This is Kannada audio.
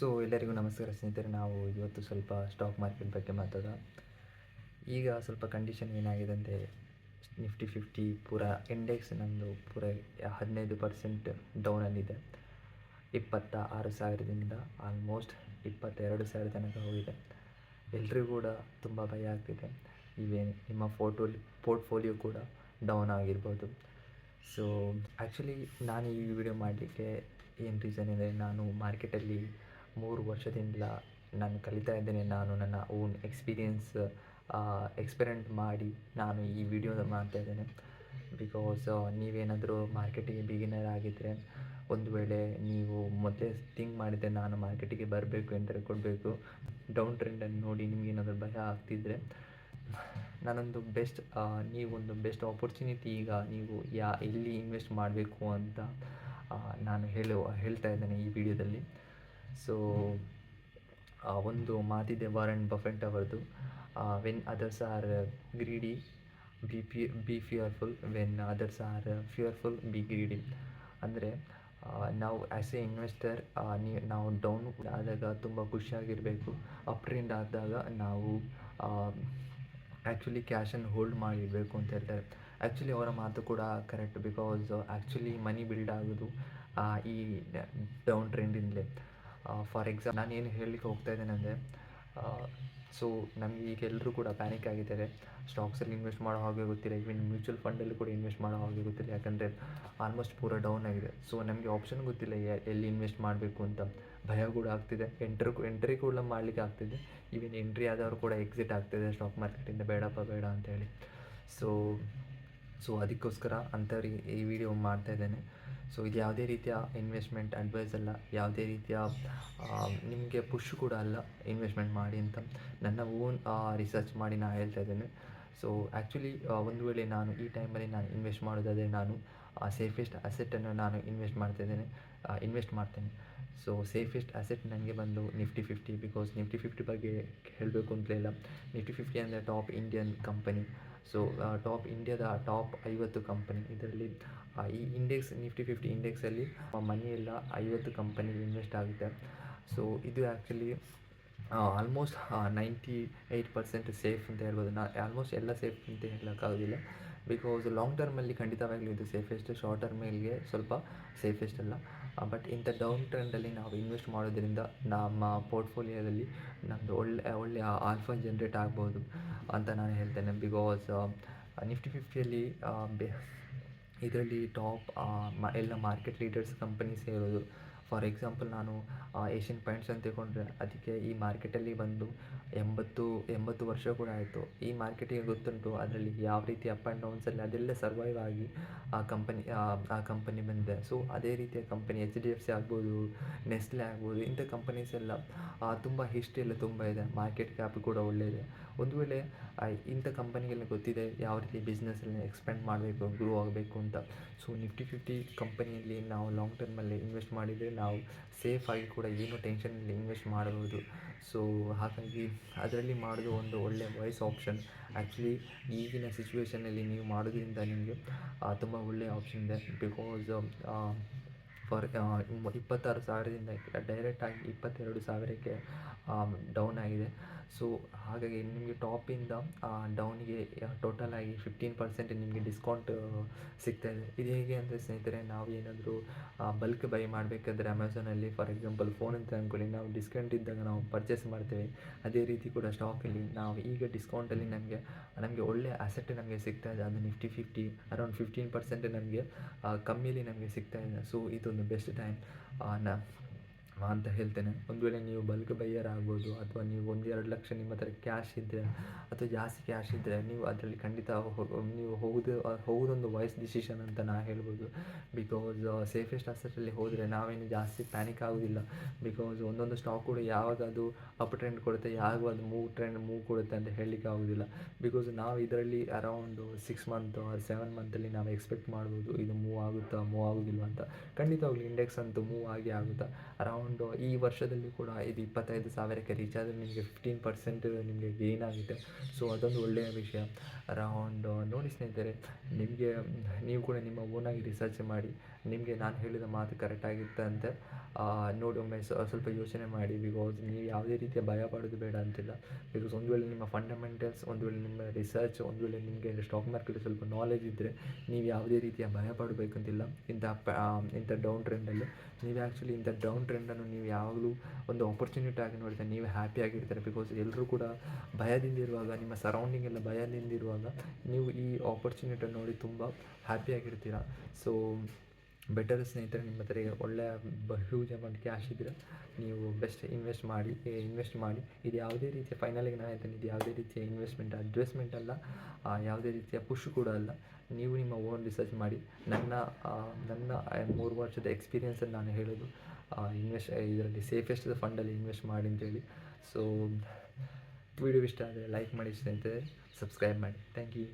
ಎಲ್ಲರಿಗೂ ನಮಸ್ಕಾರ ಸ್ನೇಹಿತರೆ. ನಾವು ಇವತ್ತು ಸ್ವಲ್ಪ ಸ್ಟಾಕ್ ಮಾರ್ಕೆಟ್ ಬಗ್ಗೆ ಮಾತಾಡೋಣ. ಈಗ ಸ್ವಲ್ಪ ಕಂಡೀಷನ್ ಏನಾಗಿದೆ ಅಂದರೆ, ನಿಫ್ಟಿ 50 ಪೂರ ಇಂಡೆಕ್ಸ್ ನಮ್ಮದು ಪೂರ 15% ಡೌನಲ್ಲಿದೆ. 26,000ದಿಂದ ಆಲ್ಮೋಸ್ಟ್ 22,000 ತನಕ ಹೋಗಿದೆ. ಎಲ್ರಿಗೂ ಕೂಡ ತುಂಬ ಭಯ ಆಗ್ತಿದೆ. ಈವೇನು ನಿಮ್ಮ ಪೋರ್ಟ್ಫೋಲಿಯೋ ಕೂಡ ಡೌನ್ ಆಗಿರ್ಬೋದು. ಸೊ ಆ್ಯಕ್ಚುಲಿ ನಾನು ಈ ವಿಡಿಯೋ ಮಾಡಲಿಕ್ಕೆ ಏನು ರೀಸನ್ ಅಂದರೆ, ನಾನು ಮಾರ್ಕೆಟಲ್ಲಿ 3 ವರ್ಷದಿಂದ ನಾನು ಕಲಿತಾ ಇದ್ದೇನೆ. ನಾನು ನನ್ನ ಓನ್ ಎಕ್ಸ್ಪೆರಿಮೆಂಟ್ ಮಾಡಿ ನಾನು ಈ ವಿಡಿಯೋನ ಮಾಡ್ತಾ ಇದ್ದೇನೆ. ಬಿಕಾಸ್ ನೀವೇನಾದರೂ ಮಾರ್ಕೆಟಿಗೆ ಬಿಗಿನರ್ ಆಗಿದ್ದರೆ, ಒಂದು ವೇಳೆ ನೀವು ಮೊದಲೇ ಥಿಂಕ್ ಮಾಡಿದ್ದೆ ನಾನು ಮಾರ್ಕೆಟಿಗೆ ಬರಬೇಕು, ಎಂಟ್ರಿ ಕೊಡಬೇಕು, ಡೌನ್ ಟ್ರೆಂಡನ್ನು ನೋಡಿ ನಿಮಗೇನಾದರೂ ಭಯ ಆಗ್ತಿದ್ರೆ, ನಾನೊಂದು ನೀವೊಂದು ಬೆಸ್ಟ್ ಆಪರ್ಚುನಿಟಿ ಈಗ ನೀವು ಎಲ್ಲಿ ಇನ್ವೆಸ್ಟ್ ಮಾಡಬೇಕು ಅಂತ ನಾನು ಹೇಳ್ತಾ ಇದ್ದೇನೆ ಈ ವಿಡಿಯೋದಲ್ಲಿ. ಸೊ ಒಂದು ಮಾತಿದೆ ವಾರೆನ್ ಬಫೆಟ್ ಅವರದು, when others R greedy B fearful, when others R fearful B greedy. ಅಂದರೆ ನಾವು ಆ್ಯಸ್ ಎ ಇನ್ವೆಸ್ಟರ್ ನಾವು ಡೌನ್ ಆದಾಗ ತುಂಬ ಖುಷಿಯಾಗಿರಬೇಕು, ಅಪ್ ಟ್ರೆಂಡ್ ಆದಾಗ ನಾವು ಆ್ಯಕ್ಚುಲಿ ಕ್ಯಾಶನ್ನು ಹೋಲ್ಡ್ ಮಾಡಿಡಬೇಕು ಅಂತ ಹೇಳ್ತಾರೆ. ಆ್ಯಕ್ಚುಲಿ ಅವರ ಮಾತು ಕೂಡ correct. Because actually money build ಆಗೋದು ಈ ಡೌನ್ ಟ್ರೆಂಡಿಂದಲೇ. ಫಾರ್ ಎಕ್ಸಾಂಪಲ್ ನಾನು ಏನು ಹೇಳಲಿಕ್ಕೆ ಹೋಗ್ತಾ ಇದ್ದೇನೆ ಅಂದರೆ, ಸೊ ನಮಗೆ ಈಗ ಎಲ್ಲರೂ ಕೂಡ ಪ್ಯಾನಿಕ್ ಆಗಿದ್ದಾರೆ. ಸ್ಟಾಕ್ಸಲ್ಲಿ ಇನ್ವೆಸ್ಟ್ ಮಾಡೋ ಹಾಗೆ ಗೊತ್ತಿಲ್ಲ, ಈವನ್ ಮ್ಯೂಚುವಲ್ ಫಂಡಲ್ಲಿ ಕೂಡ ಇನ್ವೆಸ್ಟ್ ಮಾಡೋ ಹಾಗೆ ಗೊತ್ತಿಲ್ಲ. ಯಾಕಂದರೆ ಆಲ್ಮೋಸ್ಟ್ ಪೂರ ಡೌನ್ ಆಗಿದೆ. ಸೊ ನಮಗೆ ಆಪ್ಷನ್ ಗೊತ್ತಿಲ್ಲ ಎಲ್ಲಿ ಇನ್ವೆಸ್ಟ್ ಮಾಡಬೇಕು ಅಂತ. ಭಯ ಕೂಡ ಆಗ್ತಿದೆ. ಎಂಟ್ರಿ ಕೂಡ ಮಾಡಲಿಕ್ಕೆ ಆಗ್ತಿದೆ. ಈವನ್ ಎಂಟ್ರಿ ಆದವರು ಕೂಡ ಎಕ್ಸಿಟ್ ಆಗ್ತಿದೆ ಸ್ಟಾಕ್ ಮಾರ್ಕೆಟಿಂದ, ಬೇಡಪ್ಪ ಬೇಡ ಅಂತೇಳಿ. ಸೊ ಅದಕ್ಕೋಸ್ಕರ ಅಂಥವ್ರಿಗೆ ಈ ವಿಡಿಯೋ ಮಾಡ್ತಾ ಇದ್ದೇನೆ. ಸೊ ಇದು ಯಾವುದೇ ರೀತಿಯ ಇನ್ವೆಸ್ಟ್ಮೆಂಟ್ ಅಡ್ವೈಸ್ ಅಲ್ಲ, ಯಾವುದೇ ರೀತಿಯ ನಿಮಗೆ ಪುಷ್ ಕೂಡ ಅಲ್ಲ ಇನ್ವೆಸ್ಟ್ಮೆಂಟ್ ಮಾಡಿ ಅಂತ. ನನ್ನ ಓನ್ ರಿಸರ್ಚ್ ಮಾಡಿ ನಾನು ಹೇಳ್ತಾ ಇದ್ದೇನೆ. ಸೊ ಆ್ಯಕ್ಚುಲಿ ಒಂದು ವೇಳೆ ನಾನು ಈ ಟೈಮಲ್ಲಿ ನಾನು ಇನ್ವೆಸ್ಟ್ ಮಾಡೋದಾದರೆ, ನಾನು ಸೇಫೆಸ್ಟ್ ಅಸೆಟನ್ನು ನಾನು ಇನ್ವೆಸ್ಟ್ ಮಾಡ್ತೇನೆ. ಸೊ ಸೇಫೆಸ್ಟ್ ಅಸೆಟ್ ನನಗೆ ಬಂದು ನಿಫ್ಟಿ 50. ಬಿಕಾಸ್ ನಿಫ್ಟಿ 50 ಬಗ್ಗೆ ಹೇಳಬೇಕು ಅಂತಲೇ ಇಲ್ಲ. ನಿಫ್ಟಿ 50 ಅಂದರೆ ಟಾಪ್ ಇಂಡಿಯನ್ ಕಂಪನಿ. ಸೊ ಇಂಡಿಯಾದ ಟಾಪ್ 50 ಕಂಪನಿ. ಇದರಲ್ಲಿ ಈ ನಿಫ್ಟಿ 50 ಇಂಡೆಕ್ಸಲ್ಲಿ ಮನಿ ಎಲ್ಲ 50 ಕಂಪನಿಗೆ ಇನ್ವೆಸ್ಟ್ ಆಗುತ್ತೆ. ಸೊ ಇದು ಆ್ಯಕ್ಚುಲಿ ಆಲ್ಮೋಸ್ಟ್ 98% ಸೇಫ್ ಅಂತ ಹೇಳ್ಬೋದು. ಆಲ್ಮೋಸ್ಟ್ ಎಲ್ಲ ಸೇಫ್ ಅಂತ ಹೇಳೋಕ್ಕಾಗೋದಿಲ್ಲ. ಬಿಕಾಸ್ ಲಾಂಗ್ ಟರ್ಮಲ್ಲಿ ಖಂಡಿತವಾಗ್ಲೂ ಇದು ಸೇಫೆಸ್ಟ್, ಶಾರ್ಟ್ ಟರ್ಮಲ್ಲಿ ಸ್ವಲ್ಪ ಸೇಫೆಸ್ಟ್ ಅಲ್ಲ. ಬಟ್ ಇಂಥ ಡೌನ್ ಟ್ರೆಂಡಲ್ಲಿ ನಾವು ಇನ್ವೆಸ್ಟ್ ಮಾಡೋದ್ರಿಂದ ನಮ್ಮ ಪೋರ್ಟ್ಫೋಲಿಯೋದಲ್ಲಿ ನಮ್ಮದು ಒಳ್ಳೆಯ ಆಲ್ಫಾ ಜನ್ರೇಟ್ ಆಗ್ಬೋದು ಅಂತ ನಾನು ಹೇಳ್ತೇನೆ. ಬಿಕಾಸ್ ನಿಫ್ಟಿ 50ಯಲ್ಲಿ ಇದರಲ್ಲಿ ಟಾಪ್ ಎಲ್ಲ ಮಾರ್ಕೆಟ್ ಲೀಡರ್ಸ್ ಕಂಪನೀಸ್ ಇರೋದು. ಫಾರ್ ಎಕ್ಸಾಂಪಲ್ ನಾನು ಏಷ್ಯನ್ ಪೇಂಟ್ಸ್ ಅಂತ ತಗೊಂಡ್ರೆ, ಅದಕ್ಕೆ ಈ ಮಾರ್ಕೆಟಲ್ಲಿ ಬಂದು 80 ವರ್ಷ ಕೂಡ ಆಯಿತು. ಈ ಮಾರ್ಕೆಟಿಗೆ ಗೊತ್ತುಂಟು ಅದರಲ್ಲಿ ಯಾವ ರೀತಿ ಅಪ್ ಆ್ಯಂಡ್ ಡೌನ್ಸಲ್ಲಿ ಅದೆಲ್ಲ ಸರ್ವೈವ್ ಆಗಿ ಆ ಕಂಪನಿ ಬಂದಿದೆ. ಸೊ ಅದೇ ರೀತಿಯ ಕಂಪನಿ HDFC ಆಗ್ಬೋದು, ನೆಸ್ಲೆ ಆಗ್ಬೋದು, ಇಂಥ ಕಂಪನೀಸ್ ಎಲ್ಲ ತುಂಬ ಹಿಸ್ಟ್ರಿ ಎಲ್ಲ ತುಂಬ ಇದೆ. ಮಾರ್ಕೆಟ್ ಕ್ಯಾಪ್ ಕೂಡ ಒಳ್ಳೆಯದೆ. ಒಂದು ವೇಳೆ ಇಂಥ ಕಂಪನಿಗೆಲ್ಲ ಗೊತ್ತಿದೆ ಯಾವ ರೀತಿ ಬಿಸ್ನೆಸ್ಸಲ್ಲಿ ಎಕ್ಸ್ಪೆಂಡ್ ಮಾಡಬೇಕು, ಗ್ರೋ ಆಗಬೇಕು ಅಂತ. ಸೊ ನಿಫ್ಟಿ 50 ಕಂಪನಿಯಲ್ಲಿ ನಾವು ಲಾಂಗ್ ಟರ್ಮಲ್ಲಿ ಇನ್ವೆಸ್ಟ್ ಮಾಡಿದರೆ ನಾವು ಸೇಫಾಗಿ ಕೂಡ ಏನೂ ಟೆನ್ಷನಲ್ಲಿ ಇನ್ವೆಸ್ಟ್ ಮಾಡಬಹುದು. ಸೊ ಹಾಗಾಗಿ ಅದರಲ್ಲಿ ಮಾಡೋದು ಒಂದು ಒಳ್ಳೆಯ ವಾಯ್ಸ್ ಆಪ್ಷನ್. ಆ್ಯಕ್ಚುಲಿ ಈಗಿನ ಸಿಚುವೇಷನಲ್ಲಿ ನೀವು ಮಾಡೋದ್ರಿಂದ ನಿಮಗೆ ತುಂಬ ಒಳ್ಳೆಯ ಆಪ್ಷನ್ ಇದೆ. ಬಿಕಾಸ್ ಫಾರ್ 26,000ದಿಂದ ಡೈರೆಕ್ಟಾಗಿ 22,000ಕ್ಕೆ ಡೌನ್ ಆಗಿದೆ. ಸೊ ಹಾಗಾಗಿ ನಿಮಗೆ ಟಾಪಿಂದ ಡೌನಿಗೆ ಟೋಟಲಾಗಿ 15% ನಿಮಗೆ ಡಿಸ್ಕೌಂಟ್ ಸಿಗ್ತಾಯಿದೆ. ಇದು ಹೇಗೆ ಅಂದರೆ ಸ್ನೇಹಿತರೆ, ನಾವು ಏನಾದರೂ ಬಲ್ಕ್ ಬೈ ಮಾಡಬೇಕಾದ್ರೆ ಅಮೆಝಾನಲ್ಲಿ ಫಾರ್ ಎಕ್ಸಾಂಪಲ್ ಫೋನ್ ಅಂತ ಅಂದ್ಕೊಳ್ಳಿ, ನಾವು ಡಿಸ್ಕೌಂಟ್ ಇದ್ದಾಗ ನಾವು ಪರ್ಚೇಸ್ ಮಾಡ್ತೇವೆ. ಅದೇ ರೀತಿ ಕೂಡ ಸ್ಟಾಕಲ್ಲಿ ನಾವು ಈಗ ಡಿಸ್ಕೌಂಟಲ್ಲಿ ನಮಗೆ ಒಳ್ಳೆಯ ಅಸೆಟ್ ನಮಗೆ ಸಿಗ್ತಾಯಿದೆ. ಅದು ನಿಫ್ಟಿ 50 ಅರೌಂಡ್ 15% ನಮಗೆ ಕಮ್ಮಿಯಲ್ಲಿ ನಮಗೆ ಸಿಗ್ತಾಯಿದೆ. ಸೊ ಇದೊಂದು ಬೆಸ್ಟ್ ಟೈಮ್ ಅಂತ ಹೇಳ್ತೇನೆ. ಒಂದು ವೇಳೆ ನೀವು ಬಲ್ಕ್ ಬೈಯರ್ ಆಗ್ಬೋದು, ಅಥವಾ ನೀವು 1-2 ಲಕ್ಷ ನಿಮ್ಮ ಹತ್ರ ಕ್ಯಾಶ್ ಇದ್ದರೆ, ಅಥವಾ ಜಾಸ್ತಿ ಕ್ಯಾಶ್ ಇದ್ದರೆ, ನೀವು ಅದರಲ್ಲಿ ಖಂಡಿತ ನೀವು ಹೋಗೋದೊಂದು ವಾಯ್ಸ್ ಡಿಸಿಷನ್ ಅಂತ ನಾನು ಹೇಳ್ಬೋದು. ಬಿಕಾಸ್ ಸೇಫೆಸ್ಟ್ ಅಸೆಟಲ್ಲಿ ಹೋದರೆ ನಾವೇನು ಜಾಸ್ತಿ ಪ್ಯಾನಿಕ್ ಆಗೋದಿಲ್ಲ. ಬಿಕಾಸ್ ಒಂದೊಂದು ಸ್ಟಾಕ್ ಕೂಡ ಯಾವಾಗ ಅದು ಅಪ್ ಟ್ರೆಂಡ್ ಕೊಡುತ್ತೆ, ಯಾವಾಗ ಅದು ಮೂವ್ ಕೊಡುತ್ತೆ ಅಂತ ಹೇಳಲಿಕ್ಕೆ ಆಗೋದಿಲ್ಲ. ಬಿಕಾಸ್ ನಾವು ಇದರಲ್ಲಿ ಅರೌಂಡ್ 6 ಮಂತ್ ಆರ್ 7 ಮಂತಲ್ಲಿ ನಾವು ಎಕ್ಸ್ಪೆಕ್ಟ್ ಮಾಡ್ಬೋದು ಇದು ಮೂವ್ ಆಗೋದಿಲ್ಲ ಅಂತ. ಖಂಡಿತವಾಗ್ಲೂ ಇಂಡೆಕ್ಸ್ ಅಂತೂ ಮೂವ್ ಆಗುತ್ತಾ. ಅರೌಂಡ್ ಈ ವರ್ಷದಲ್ಲಿ ಕೂಡ ಇದು 25,000ಕ್ಕೆ ರೀಚ್ ಆದರೆ ನಿಮಗೆ 15% ನಿಮಗೆ ಗೇನ್ ಆಗುತ್ತೆ. ಸೊ ಅದೊಂದು ಒಳ್ಳೆಯ ವಿಷಯ. ಅರೌಂಡ್ ನೋಡಿ ಸ್ನೇಹಿತರೆ, ನೀವು ಕೂಡ ನಿಮ್ಮ ಓನಾಗಿ ರಿಸರ್ಚ್ ಮಾಡಿ ನಿಮಗೆ ನಾನು ಹೇಳಿದ ಮಾತು ಕರೆಕ್ಟ್ ಆಗಿತ್ತಂತೆ ನೋಡಿ ಒಮ್ಮೆ ಸ್ವಲ್ಪ ಯೋಚನೆ ಮಾಡಿ. ಬಿಕಾಸ್ ನೀವು ಯಾವುದೇ ರೀತಿಯ ಭಯ ಪಡೋದು ಬೇಡ ಅಂತಿಲ್ಲ. ಬಿಕಾಸ್ ಒಂದು ವೇಳೆ ನಿಮ್ಮ ಫಂಡಮೆಂಟಲ್ಸ್, ಒಂದು ವೇಳೆ ನಿಮ್ಮ ರಿಸರ್ಚ್, ಒಂದು ವೇಳೆ ನಿಮಗೆ ಸ್ಟಾಕ್ ಮಾರ್ಕೆಟ್ ಸ್ವಲ್ಪ ನಾಲೆಜ್ ಇದ್ದರೆ ನೀವು ಯಾವುದೇ ರೀತಿಯ ಭಯ ಪಡಬೇಕಂತಿಲ್ಲ. ಇಂಥ ಡೌನ್ ಟ್ರೆಂಡಲ್ಲಿ ನೀವು ಆ್ಯಕ್ಚುಲಿ ಇಂಥ ಡೌನ್ ಟ್ರೆಂಡನ್ನು ನೀವು ಯಾವಾಗಲೂ ಒಂದು ಆಪರ್ಚುನಿಟಿ ಆಗಿ ನೋಡಿದರೆ ನೀವು ಹ್ಯಾಪಿಯಾಗಿರ್ತಾರೆ. ಬಿಕಾಸ್ ಎಲ್ಲರೂ ಕೂಡ ಭಯದಿಂದಿರುವಾಗ, ನಿಮ್ಮ ಸರೌಂಡಿಂಗ್ ಎಲ್ಲ ಭಯದಿಂದಿರುವಾಗ ನೀವು ಈ ಆಪರ್ಚುನಿಟಿಯನ್ನು ನೋಡಿ ತುಂಬ ಹ್ಯಾಪಿಯಾಗಿರ್ತೀರ. ಸೊ ಬೆಟರ್ ಸ್ನೇಹಿತರೆ, ನಿಮ್ಮ ಹತ್ರ ಒಳ್ಳೆಯ ಹ್ಯೂಜ್ ಅಮೌಂಟ್ ಕ್ಯಾಶ್ ಇದ್ದರೆ ನೀವು ಬೆಸ್ಟ್ ಇನ್ವೆಸ್ಟ್ ಮಾಡಿ. ಇದು ಯಾವುದೇ ರೀತಿಯ ಫೈನಲಿಗೆ ನಾನು ಹೇಳ್ತೇನೆ, ಇದು ಯಾವುದೇ ರೀತಿಯ ಅಡ್ಜಸ್ಟ್ಮೆಂಟ್ ಅಲ್ಲ, ಯಾವುದೇ ರೀತಿಯ ಪುಷ್ ಕೂಡ ಅಲ್ಲ. ನೀವು ನಿಮ್ಮ ಓನ್ ರಿಸರ್ಚ್ ಮಾಡಿ. ನನ್ನ 3 ವರ್ಷದ ಎಕ್ಸ್ಪೀರಿಯೆನ್ಸನ್ನು ನಾನು ಹೇಳೋದು, ಇದರಲ್ಲಿ ಸೇಫೆಸ್ಟ್ ಫಂಡಲ್ಲಿ ಇನ್ವೆಸ್ಟ್ ಮಾಡಿ ಅಂತೇಳಿ. ಸೊ ವಿಡಿಯೋ ಇಷ್ಟ ಆದರೆ ಲೈಕ್ ಮಾಡಿ ಸ್ನೇಹಿತರೆ, ಸಬ್ಸ್ಕ್ರೈಬ್ ಮಾಡಿ. Thank you.